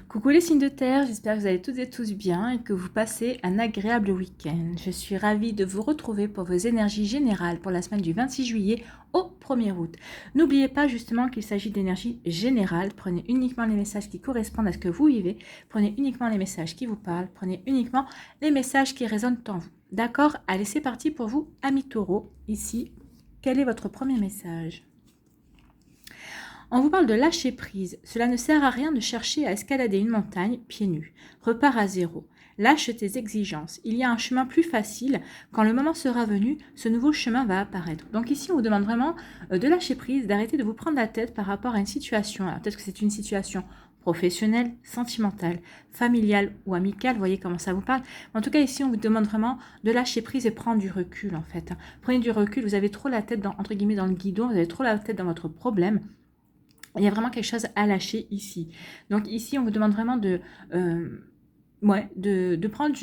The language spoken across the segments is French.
Coucou les signes de terre, j'espère que vous allez toutes et tous bien et que vous passez un agréable week-end. Je suis ravie de vous retrouver pour vos énergies générales pour la semaine du 26 juillet au 1er août. N'oubliez pas justement qu'il s'agit d'énergie générale, prenez uniquement les messages qui correspondent à ce que vous vivez, prenez uniquement les messages qui vous parlent, prenez uniquement les messages qui résonnent en vous. D'accord? Allez, c'est parti pour vous, amis taureaux. Ici, quel est votre premier message ? On vous parle de lâcher prise. Cela ne sert à rien de chercher à escalader une montagne pieds nus. Repars à zéro. Lâche tes exigences. Il y a un chemin plus facile. Quand le moment sera venu, ce nouveau chemin va apparaître. Donc ici, on vous demande vraiment de lâcher prise, d'arrêter de vous prendre la tête par rapport à une situation. Alors peut-être que c'est une situation professionnelle, sentimentale, familiale ou amicale. Vous voyez comment ça vous parle. En tout cas, ici, on vous demande vraiment de lâcher prise et prendre du recul en fait. Prenez du recul. Vous avez trop la tête dans, entre guillemets dans le guidon. Vous avez trop la tête dans votre problème. Il y a vraiment quelque chose à lâcher ici. Donc ici, on vous demande vraiment de prendre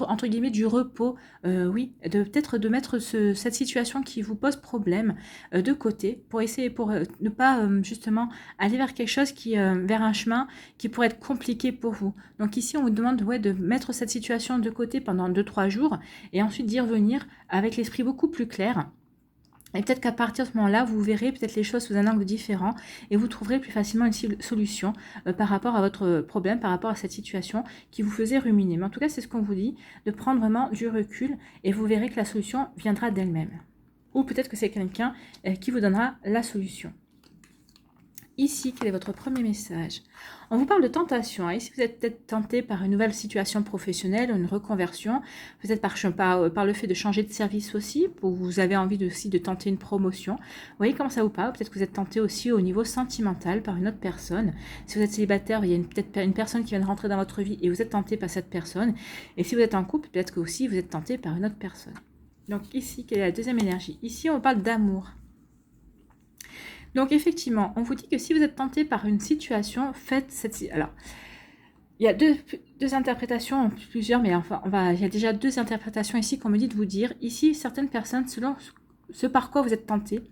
entre guillemets du repos, peut-être de mettre cette situation qui vous pose problème de côté pour essayer, pour ne pas justement aller vers quelque chose vers un chemin qui pourrait être compliqué pour vous. Donc ici, on vous demande de mettre cette situation de côté pendant 2-3 jours et ensuite d'y revenir avec l'esprit beaucoup plus clair. Et peut-être qu'à partir de ce moment-là, vous verrez peut-être les choses sous un angle différent et vous trouverez plus facilement une solution par rapport à votre problème, par rapport à cette situation qui vous faisait ruminer. Mais en tout cas, c'est ce qu'on vous dit, de prendre vraiment du recul et vous verrez que la solution viendra d'elle-même. Ou peut-être que c'est quelqu'un qui vous donnera la solution. Ici, quel est votre premier message? On vous parle de tentation. Ici, vous êtes peut-être tenté par une nouvelle situation professionnelle, une reconversion, peut-être par le fait de changer de service aussi, ou vous avez envie aussi de tenter une promotion. Vous voyez comment ça vous parle? Peut-être que vous êtes tenté aussi au niveau sentimental par une autre personne. Si vous êtes célibataire, il y a peut-être une personne qui vient de rentrer dans votre vie et vous êtes tenté par cette personne. Et si vous êtes en couple, peut-être que aussi vous êtes tenté par une autre personne. Donc ici, quelle est la deuxième énergie? Ici, on parle d'amour. Donc effectivement, on vous dit que si vous êtes tenté par une situation, faites cette... Alors, il y a deux interprétations, plusieurs, mais enfin, il y a déjà deux interprétations ici qu'on me dit de vous dire. Ici, certaines personnes, selon ce par quoi vous êtes tenté,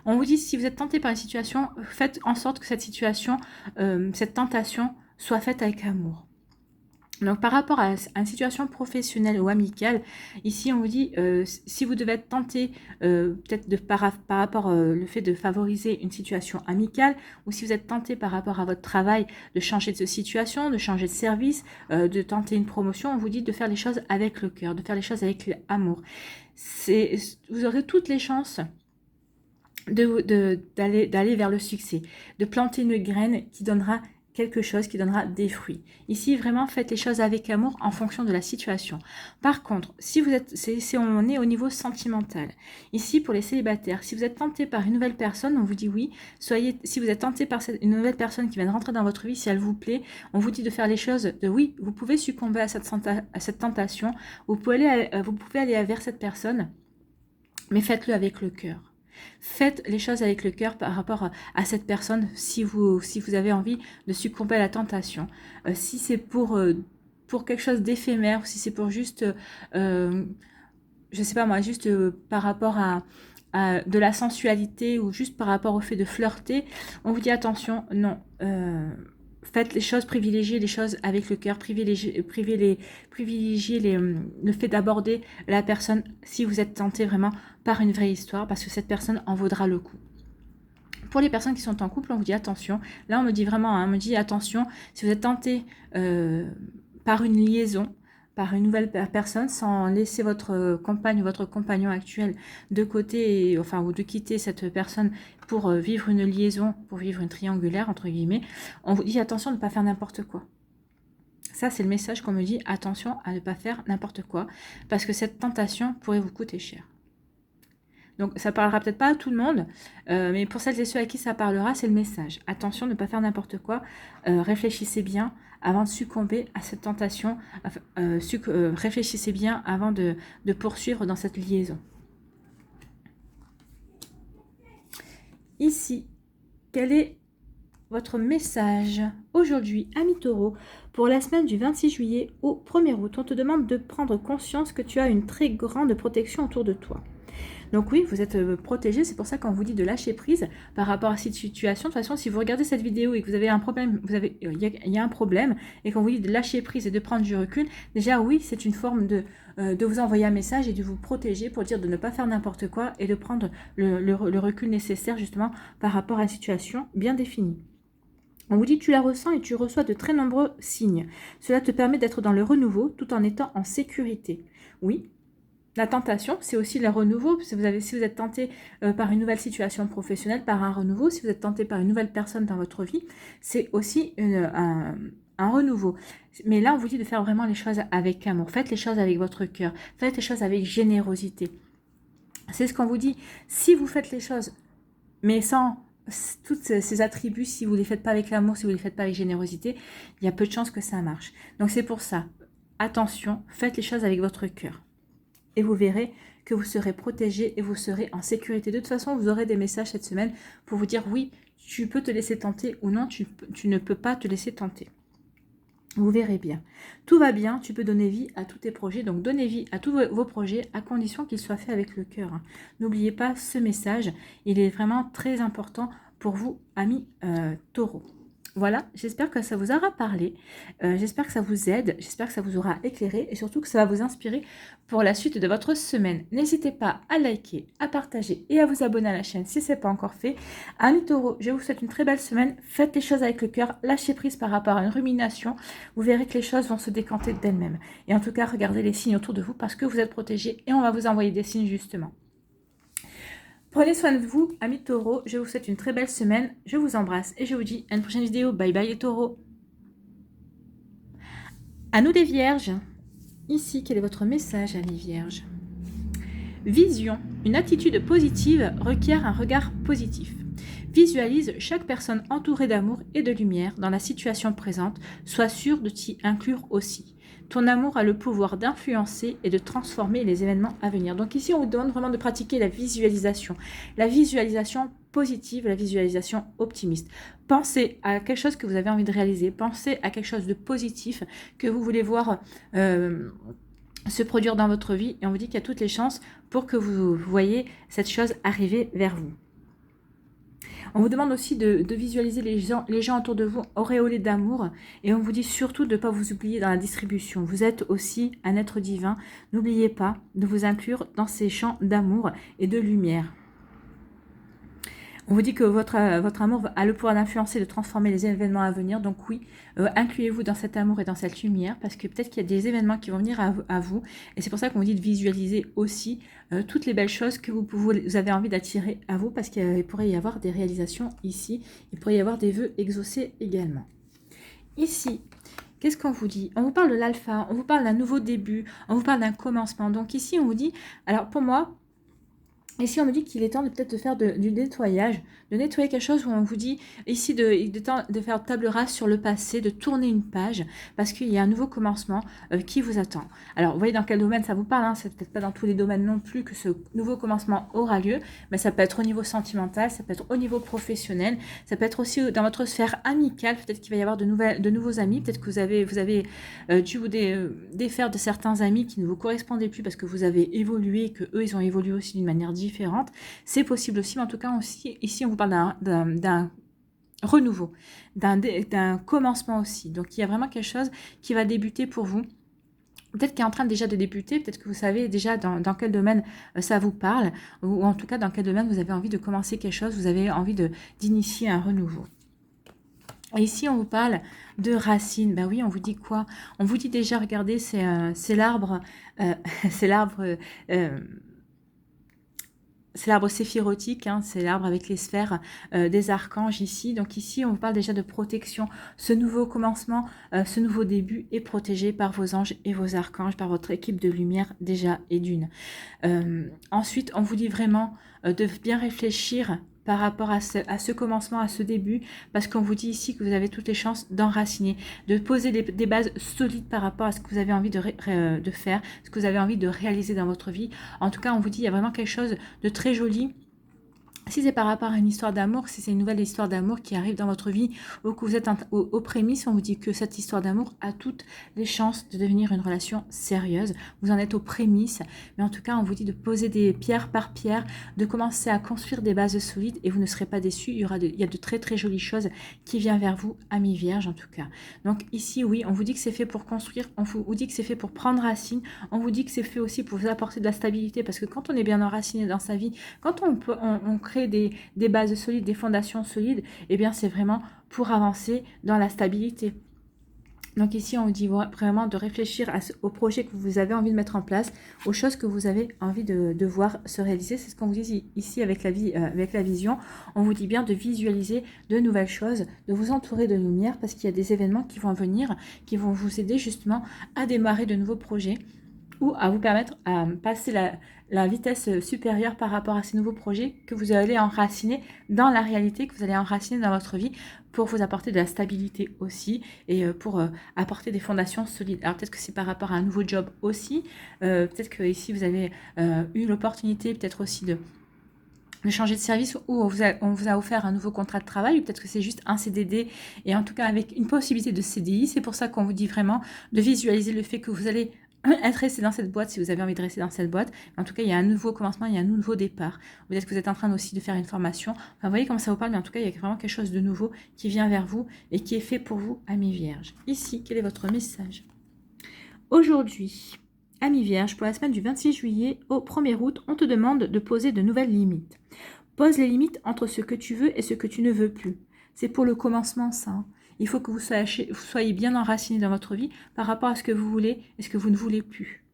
on vous dit si vous êtes tenté par une situation, faites en sorte que cette situation, cette tentation, soit faite avec amour. Donc par rapport à une situation professionnelle ou amicale, ici on vous dit si vous devez être tenté peut-être par rapport au fait de favoriser une situation amicale, ou si vous êtes tenté par rapport à votre travail de changer de situation, de changer de service, de tenter une promotion, on vous dit de faire les choses avec le cœur, de faire les choses avec l'amour. Vous aurez toutes les chances d'aller vers le succès, de planter une graine qui donnera quelque chose, qui donnera des fruits. Ici, vraiment, faites les choses avec amour en fonction de la situation. Par contre, si on est au niveau sentimental, ici, pour les célibataires, si vous êtes tenté par une nouvelle personne, on vous dit oui, si vous êtes tenté par une nouvelle personne qui vient de rentrer dans votre vie, si elle vous plaît, on vous dit de faire les choses oui, vous pouvez succomber à cette tentation, vous pouvez aller vers cette personne, mais faites-le avec le cœur. Faites les choses avec le cœur par rapport à cette personne si vous avez envie de succomber à la tentation. Si c'est pour quelque chose d'éphémère, ou si c'est pour juste, je sais pas moi, juste par rapport à de la sensualité ou juste par rapport au fait de flirter, on vous dit attention, non. Faites les choses, privilégiez les choses avec le cœur, privilégiez le fait d'aborder la personne si vous êtes tenté vraiment par une vraie histoire, parce que cette personne en vaudra le coup. Pour les personnes qui sont en couple, on vous dit attention. Là, on me dit vraiment, on me dit attention, si vous êtes tenté par une liaison, par une nouvelle personne, sans laisser votre compagne ou votre compagnon actuel de côté, ou de quitter cette personne pour vivre une liaison, pour vivre une triangulaire, entre guillemets, on vous dit attention de ne pas faire n'importe quoi. Ça, c'est le message qu'on me dit, attention à ne pas faire n'importe quoi, parce que cette tentation pourrait vous coûter cher. Donc, ça parlera peut-être pas à tout le monde, mais pour celles et ceux à qui ça parlera, c'est le message. Attention, ne pas faire n'importe quoi. Réfléchissez bien avant de succomber à cette tentation. Réfléchissez bien avant de poursuivre dans cette liaison. Ici, quel est votre message aujourd'hui, amis taureaux, pour la semaine du 26 juillet au 1er août? On te demande de prendre conscience que tu as une très grande protection autour de toi. Donc oui, vous êtes protégé, c'est pour ça qu'on vous dit de lâcher prise par rapport à cette situation. De toute façon, si vous regardez cette vidéo et que vous avez un problème, il y a un problème, et qu'on vous dit de lâcher prise et de prendre du recul, déjà oui, c'est une forme de vous envoyer un message et de vous protéger pour dire de ne pas faire n'importe quoi et de prendre le recul nécessaire justement par rapport à une situation bien définie. On vous dit tu la ressens et tu reçois de très nombreux signes. Cela te permet d'être dans le renouveau tout en étant en sécurité. Oui, la tentation, c'est aussi le renouveau. Si vous êtes tenté par une nouvelle situation professionnelle, par un renouveau, si vous êtes tenté par une nouvelle personne dans votre vie, c'est aussi un renouveau. Mais là, on vous dit de faire vraiment les choses avec amour. Faites les choses avec votre cœur. Faites les choses avec générosité. C'est ce qu'on vous dit. Si vous faites les choses, mais sans tous ces attributs, si vous ne les faites pas avec l'amour, si vous ne les faites pas avec générosité, il y a peu de chances que ça marche. Donc c'est pour ça, attention, faites les choses avec votre cœur. Et vous verrez que vous serez protégé et vous serez en sécurité. De toute façon, vous aurez des messages cette semaine pour vous dire oui, tu peux te laisser tenter ou non, tu ne peux pas te laisser tenter. Vous verrez bien. Tout va bien, tu peux donner vie à tous tes projets. Donc, donnez vie à tous vos projets à condition qu'ils soient faits avec le cœur. N'oubliez pas ce message. Il est vraiment très important pour vous, amis taureaux. Voilà, j'espère que ça vous aura parlé, j'espère que ça vous aide, j'espère que ça vous aura éclairé et surtout que ça va vous inspirer pour la suite de votre semaine. N'hésitez pas à liker, à partager et à vous abonner à la chaîne si ce n'est pas encore fait. Amis taureaux, je vous souhaite une très belle semaine, faites les choses avec le cœur, lâchez prise par rapport à une rumination, vous verrez que les choses vont se décanter d'elles-mêmes. Et en tout cas, regardez les signes autour de vous parce que vous êtes protégés et on va vous envoyer des signes justement. Prenez soin de vous, amis taureaux. Je vous souhaite une très belle semaine. Je vous embrasse et je vous dis à une prochaine vidéo. Bye bye les taureaux. À nous les vierges. Ici, quel est votre message, amis vierges? Vision. Une attitude positive requiert un regard positif. Visualise chaque personne entourée d'amour et de lumière dans la situation présente. Sois sûr de t'y inclure aussi. Ton amour a le pouvoir d'influencer et de transformer les événements à venir. Donc ici, on vous demande vraiment de pratiquer la visualisation positive, la visualisation optimiste. Pensez à quelque chose que vous avez envie de réaliser. Pensez à quelque chose de positif que vous voulez voir se produire dans votre vie. Et on vous dit qu'il y a toutes les chances pour que vous voyez cette chose arriver vers vous. On vous demande aussi de visualiser les gens autour de vous auréolés d'amour et on vous dit surtout de ne pas vous oublier dans la distribution. Vous êtes aussi un être divin. N'oubliez pas de vous inclure dans ces champs d'amour et de lumière. On vous dit que votre amour a le pouvoir d'influencer, de transformer les événements à venir. Donc oui, incluez-vous dans cet amour et dans cette lumière parce que peut-être qu'il y a des événements qui vont venir à vous. Et c'est pour ça qu'on vous dit de visualiser aussi toutes les belles choses que vous avez envie d'attirer à vous parce qu'il pourrait y avoir des réalisations ici. Il pourrait y avoir des vœux exaucés également. Ici, qu'est-ce qu'on vous dit? On vous parle de l'alpha, on vous parle d'un nouveau début, on vous parle d'un commencement. Donc ici, on vous dit, alors pour moi, ici, on me dit qu'il est temps de peut-être de faire du nettoyage, de nettoyer quelque chose où on vous dit ici il est temps de faire table rase sur le passé, de tourner une page parce qu'il y a un nouveau commencement qui vous attend. Alors, vous voyez dans quel domaine ça vous parle, hein, c'est peut-être pas dans tous les domaines non plus que ce nouveau commencement aura lieu, mais ça peut être au niveau sentimental, ça peut être au niveau professionnel, ça peut être aussi dans votre sphère amicale, peut-être qu'il va y avoir de nouveaux amis, peut-être que vous avez dû vous défaire de certains amis qui ne vous correspondaient plus parce que vous avez évolué, que eux ils ont évolué aussi d'une manière différente. C'est possible aussi, mais en tout cas aussi, ici on vous parle d'un renouveau, d'un commencement aussi. Donc il y a vraiment quelque chose qui va débuter pour vous. Peut-être qu'il est en train déjà de débuter, peut-être que vous savez déjà dans quel domaine ça vous parle, ou en tout cas dans quel domaine vous avez envie de commencer quelque chose, vous avez envie d'initier un renouveau. Et ici, on vous parle de racines. Ben oui, on vous dit quoi? On vous dit déjà, regardez, c'est l'arbre, c'est l'arbre séphirotique, hein, c'est l'arbre avec les sphères des archanges ici. Donc ici, on vous parle déjà de protection. Ce nouveau commencement, ce nouveau début est protégé par vos anges et vos archanges, par votre équipe de lumière déjà et d'une. Ensuite, on vous dit vraiment de bien réfléchir par rapport à ce commencement, à ce début, parce qu'on vous dit ici que vous avez toutes les chances d'enraciner, de poser des bases solides par rapport à ce que vous avez envie de faire, ce que vous avez envie de réaliser dans votre vie. En tout cas, on vous dit il y a vraiment quelque chose de très joli Si c'est par rapport à une histoire d'amour, si c'est une nouvelle histoire d'amour qui arrive dans votre vie ou que vous êtes aux prémices, on vous dit que cette histoire d'amour a toutes les chances de devenir une relation sérieuse. Vous en êtes aux prémices, mais en tout cas, on vous dit de poser des pierres par pierre, de commencer à construire des bases solides et vous ne serez pas déçus. Il y a de très très jolies choses qui viennent vers vous, amis vierges en tout cas. Donc ici, oui, on vous dit que c'est fait pour construire, on vous dit que c'est fait pour prendre racine, on vous dit que c'est fait aussi pour vous apporter de la stabilité parce que quand on est bien enraciné dans sa vie, quand on crée des bases solides, des fondations solides, eh bien c'est vraiment pour avancer dans la stabilité. Donc ici, on vous dit vraiment de réfléchir aux projets que vous avez envie de mettre en place, aux choses que vous avez envie de voir se réaliser. C'est ce qu'on vous dit ici avec la vision. On vous dit bien de visualiser de nouvelles choses, de vous entourer de lumière parce qu'il y a des événements qui vont venir, qui vont vous aider justement à démarrer de nouveaux projets ou à vous permettre à passer la vitesse supérieure par rapport à ces nouveaux projets que vous allez enraciner dans la réalité, que vous allez enraciner dans votre vie pour vous apporter de la stabilité aussi et pour apporter des fondations solides. Alors peut-être que c'est par rapport à un nouveau job aussi, peut-être que ici vous avez eu l'opportunité peut-être aussi de changer de service ou on vous a offert un nouveau contrat de travail ou peut-être que c'est juste un CDD et en tout cas avec une possibilité de CDI. C'est pour ça qu'on vous dit vraiment de visualiser le fait que vous allez être resté dans cette boîte si vous avez envie de rester dans cette boîte. En tout cas, il y a un nouveau commencement, il y a un nouveau départ. Peut-être que vous êtes en train aussi de faire une formation. Enfin, vous voyez comment ça vous parle, mais en tout cas, il y a vraiment quelque chose de nouveau qui vient vers vous et qui est fait pour vous, amis vierges. Ici, quel est votre message? Aujourd'hui, amis vierges, pour la semaine du 26 juillet au 1er août, on te demande de poser de nouvelles limites. Pose les limites entre ce que tu veux et ce que tu ne veux plus. C'est pour le commencement, ça. Hein. Il faut que vous soyez bien enraciné dans votre vie par rapport à ce que vous voulez et ce que vous ne voulez plus.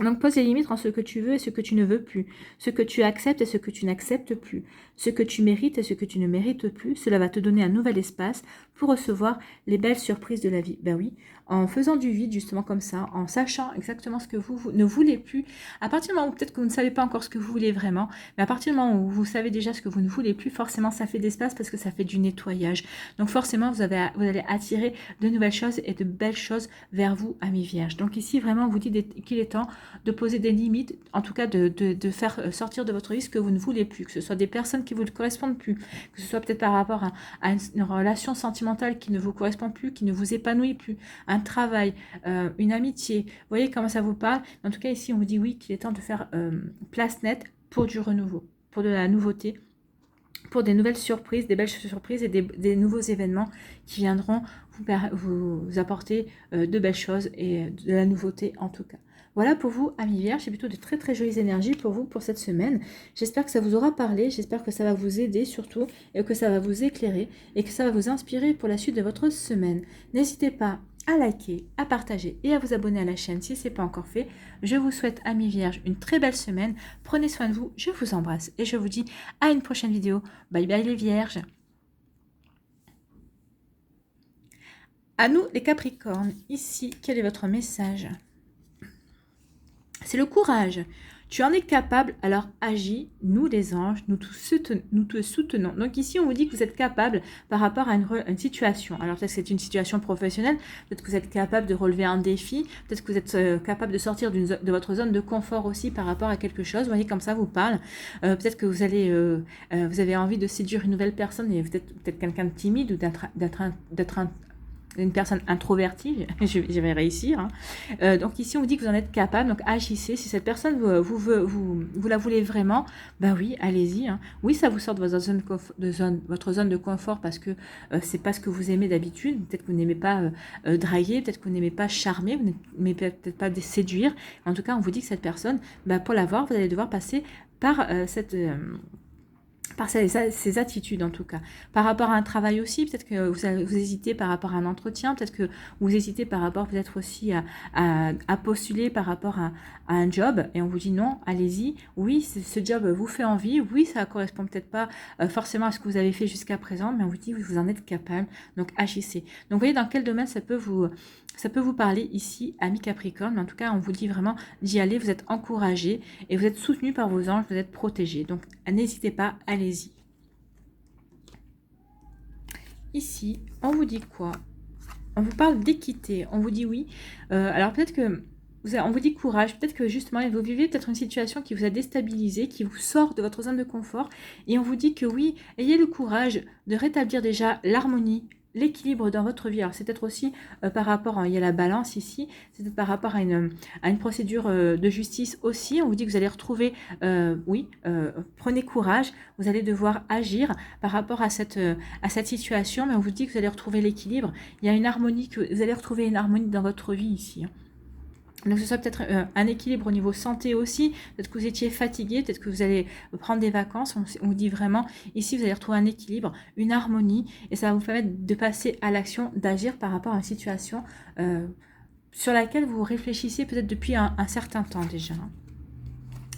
Donc pose les limites entre ce que tu veux et ce que tu ne veux plus, ce que tu acceptes et ce que tu n'acceptes plus, ce que tu mérites et ce que tu ne mérites plus. Cela va te donner un nouvel espace pour recevoir les belles surprises de la vie. Ben oui, en faisant du vide justement comme ça, en sachant exactement ce que vous ne voulez plus, à partir du moment où peut-être que vous ne savez pas encore ce que vous voulez vraiment, mais à partir du moment où vous savez déjà ce que vous ne voulez plus, forcément ça fait d'espace parce que ça fait du nettoyage. Donc forcément vous allez attirer de nouvelles choses et de belles choses vers vous, amis vierges. Donc ici vraiment on vous dit qu'il est temps de poser des limites, en tout cas de faire sortir de votre vie ce que vous ne voulez plus, que ce soit des personnes qui ne vous correspondent plus, que ce soit peut-être par rapport à une relation sentimentale qui ne vous correspond plus, qui ne vous épanouit plus, un travail, une amitié. Vous voyez comment ça vous parle? En tout cas, ici, on vous dit oui, qu'il est temps de faire place nette pour du renouveau, pour de la nouveauté, pour des nouvelles surprises, des belles surprises et des nouveaux événements qui viendront vous apporter de belles choses et de la nouveauté en tout cas. Voilà pour vous, amis vierges, j'ai plutôt de très très jolies énergies pour vous pour cette semaine. J'espère que ça vous aura parlé, j'espère que ça va vous aider surtout et que ça va vous éclairer et que ça va vous inspirer pour la suite de votre semaine. N'hésitez pas à liker, à partager et à vous abonner à la chaîne si ce n'est pas encore fait. Je vous souhaite, amis vierges, une très belle semaine. Prenez soin de vous, je vous embrasse et je vous dis à une prochaine vidéo. Bye bye les vierges. À nous les capricornes, ici, quel est votre message? C'est le courage. Tu en es capable, alors agis, nous les anges, nous te soutenons. Donc ici, on vous dit que vous êtes capable par rapport à une situation. Alors peut-être que c'est une situation professionnelle, peut-être que vous êtes capable de relever un défi, peut-être que vous êtes capable de sortir de votre zone de confort aussi par rapport à quelque chose. Vous voyez, comme ça vous parle. Peut-être que vous avez envie de séduire une nouvelle personne et vous êtes peut-être quelqu'un de timide ou d'être une personne introvertie, je vais réussir. Hein. Donc ici, on vous dit que vous en êtes capable, donc agissez. Si cette personne, vous la voulez vraiment, bah oui, allez-y. Hein. Oui, ça vous sort de votre zone de confort parce que c'est pas ce que vous aimez d'habitude. Peut-être que vous n'aimez pas draguer, peut-être que vous n'aimez pas charmer, vous n'aimez peut-être pas séduire. En tout cas, on vous dit que cette personne, bah, pour l'avoir, vous allez devoir passer par par ses attitudes en tout cas. Par rapport à un travail aussi, peut-être que vous hésitez par rapport à un entretien, peut-être que vous hésitez par rapport peut-être aussi à postuler par rapport à un job et on vous dit non, allez-y, oui, ce job vous fait envie, oui, ça correspond peut-être pas forcément à ce que vous avez fait jusqu'à présent, mais on vous dit oui, vous en êtes capable, donc agissez. Donc vous voyez dans quel domaine ça peut vous parler ici, amis Capricorne, mais en tout cas on vous dit vraiment d'y aller, vous êtes encouragés et vous êtes soutenus par vos anges, vous êtes protégés, donc n'hésitez pas, allez-y. Ici, on vous dit quoi? On vous parle d'équité, on vous dit oui. Alors peut-être que On vous dit courage, peut-être que justement vous vivez peut-être une situation qui vous a déstabilisé, qui vous sort de votre zone de confort, et on vous dit que oui, ayez le courage de rétablir déjà l'harmonie, l'équilibre dans votre vie. Alors c'est peut-être aussi par rapport, il y a la balance ici, c'est peut-être par rapport à une procédure de justice aussi. On vous dit que vous allez retrouver, prenez courage, vous allez devoir agir par rapport à cette situation, mais on vous dit que vous allez retrouver l'équilibre. Il y a une harmonie, que vous allez retrouver une harmonie dans votre vie ici, hein. Donc ce soit peut-être un équilibre au niveau santé aussi, peut-être que vous étiez fatigué, peut-être que vous allez prendre des vacances, on vous dit vraiment, ici vous allez retrouver un équilibre, une harmonie, et ça va vous permettre de passer à l'action, d'agir par rapport à une situation sur laquelle vous réfléchissez peut-être depuis un certain temps déjà.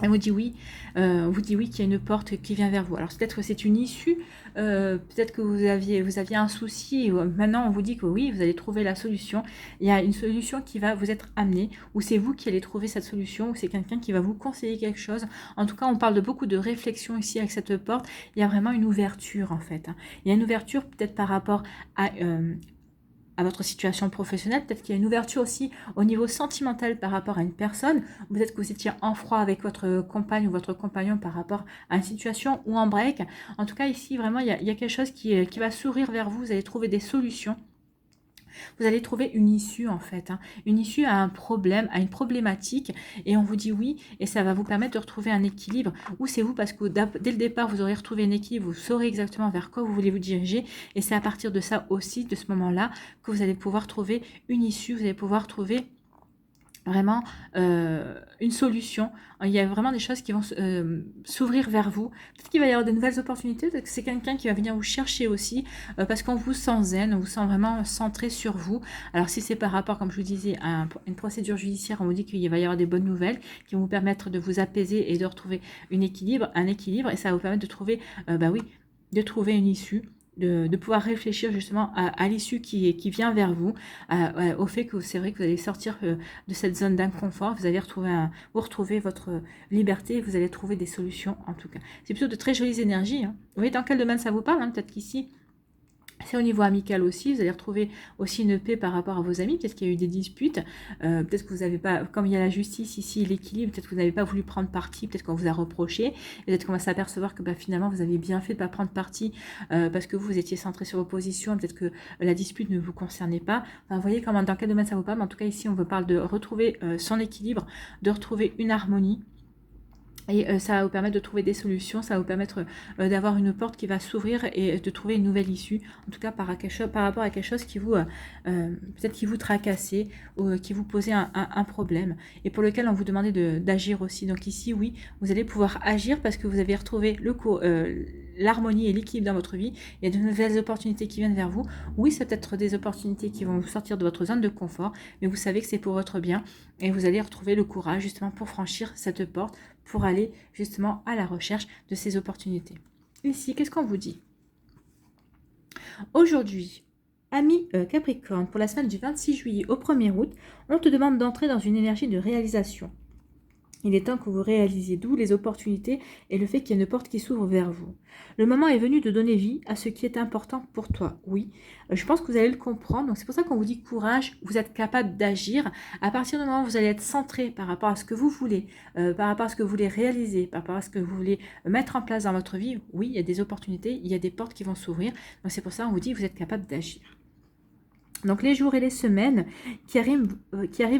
Elle vous dit oui qu'il y a une porte qui vient vers vous. Alors peut-être que c'est une issue, peut-être que vous aviez un souci, et maintenant on vous dit que oui, vous allez trouver la solution. Il y a une solution qui va vous être amenée, ou c'est vous qui allez trouver cette solution, ou c'est quelqu'un qui va vous conseiller quelque chose. En tout cas, on parle de beaucoup de réflexion ici avec cette porte. Il y a vraiment une ouverture en fait, hein. Il y a une ouverture peut-être par rapport à votre situation professionnelle, peut-être qu'il y a une ouverture aussi au niveau sentimental par rapport à une personne, peut-être que vous étiez en froid avec votre compagne ou votre compagnon par rapport à une situation ou en break. En tout cas ici vraiment il y a quelque chose qui va sourire vers vous, vous allez trouver des solutions. Vous allez trouver une issue en fait, hein, une issue à un problème, à une problématique, et on vous dit oui, et ça va vous permettre de retrouver un équilibre, ou c'est vous parce que dès le départ vous aurez retrouvé un équilibre, vous saurez exactement vers quoi vous voulez vous diriger, et c'est à partir de ça aussi, de ce moment-là, que vous allez pouvoir trouver une issue, vous allez pouvoir trouver vraiment une solution. Il y a vraiment des choses qui vont s'ouvrir vers vous. Peut-être qu'il va y avoir de nouvelles opportunités, peut-être que c'est quelqu'un qui va venir vous chercher aussi, parce qu'on vous sent zen, on vous sent vraiment centré sur vous. Alors si c'est par rapport, comme je vous disais, à une procédure judiciaire, on vous dit qu'il va y avoir des bonnes nouvelles qui vont vous permettre de vous apaiser et de retrouver un équilibre, et ça va vous permettre de trouver, de trouver une issue. De pouvoir réfléchir justement à l'issue qui vient vers vous, au fait que c'est vrai que vous allez sortir de cette zone d'inconfort, vous allez retrouver votre liberté, vous allez trouver des solutions en tout cas. C'est plutôt de très jolies énergies, hein. Vous voyez dans quel domaine ça vous parle, hein? Peut-être qu'ici, c'est au niveau amical aussi, vous allez retrouver aussi une paix par rapport à vos amis, peut-être qu'il y a eu des disputes, peut-être que vous n'avez pas, comme il y a la justice ici, l'équilibre, peut-être que vous n'avez pas voulu prendre parti, peut-être qu'on vous a reproché, peut-être qu'on va s'apercevoir que finalement vous avez bien fait de ne pas prendre parti parce que vous étiez centré sur vos positions, peut-être que la dispute ne vous concernait pas. Enfin, vous voyez dans quel domaine ça vous parle, mais en tout cas ici on vous parle de retrouver son équilibre, de retrouver une harmonie. Et ça va vous permettre de trouver des solutions, ça va vous permettre d'avoir une porte qui va s'ouvrir et de trouver une nouvelle issue. En tout cas, par rapport à quelque chose qui vous, peut-être qui vous tracassait ou qui vous posait un problème. Et pour lequel on vous demandait d'agir aussi. Donc ici, oui, vous allez pouvoir agir parce que vous avez retrouvé l'harmonie et l'équilibre dans votre vie. Il y a de nouvelles opportunités qui viennent vers vous. Oui, c'est peut-être des opportunités qui vont vous sortir de votre zone de confort, mais vous savez que c'est pour votre bien. Et vous allez retrouver le courage justement pour franchir cette porte, pour aller justement à la recherche de ces opportunités. Ici, qu'est-ce qu'on vous dit? Aujourd'hui, ami Capricorne, pour la semaine du 26 juillet au 1er août, on te demande d'entrer dans une énergie de réalisation. Il est temps que vous réalisiez d'où les opportunités et le fait qu'il y a une porte qui s'ouvre vers vous. Le moment est venu de donner vie à ce qui est important pour toi. Oui, je pense que vous allez le comprendre. Donc c'est pour ça qu'on vous dit courage, vous êtes capable d'agir. À partir du moment où vous allez être centré par rapport à ce que vous voulez, par rapport à ce que vous voulez réaliser, par rapport à ce que vous voulez mettre en place dans votre vie, oui, il y a des opportunités, il y a des portes qui vont s'ouvrir. Donc c'est pour ça qu'on vous dit que vous êtes capable d'agir. Donc les jours et les semaines qui arrivent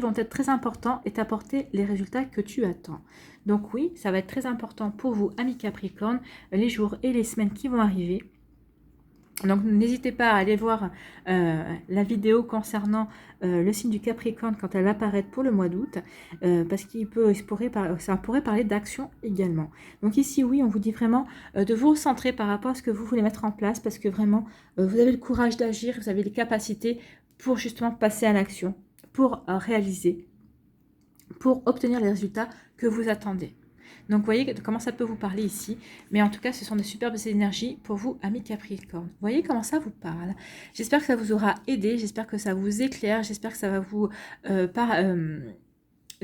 vont être très importants et t'apporter les résultats que tu attends. Donc oui, ça va être très important pour vous, amis Capricorne, les jours et les semaines qui vont arriver. Donc n'hésitez pas à aller voir la vidéo concernant le signe du Capricorne quand elle va apparaître pour le mois d'août, parce ça pourrait parler d'action également. Donc ici, oui, on vous dit vraiment de vous recentrer par rapport à ce que vous voulez mettre en place, parce que vraiment, vous avez le courage d'agir, vous avez les capacités pour justement passer à l'action, pour réaliser, pour obtenir les résultats que vous attendez. Donc, vous voyez comment ça peut vous parler ici. Mais en tout cas, ce sont de superbes énergies pour vous, amis Capricorne. Vous voyez comment ça vous parle. J'espère que ça vous aura aidé. J'espère que ça vous éclaire. J'espère que ça va vous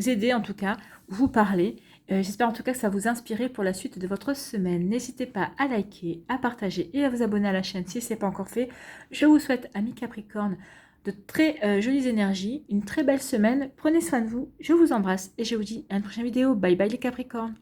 aider, en tout cas, vous parler. J'espère en tout cas que ça va vous inspirer pour la suite de votre semaine. N'hésitez pas à liker, à partager et à vous abonner à la chaîne si ce n'est pas encore fait. Je vous souhaite, amis Capricorne, de très jolies énergies, une très belle semaine. Prenez soin de vous, je vous embrasse et je vous dis à une prochaine vidéo. Bye bye les Capricornes.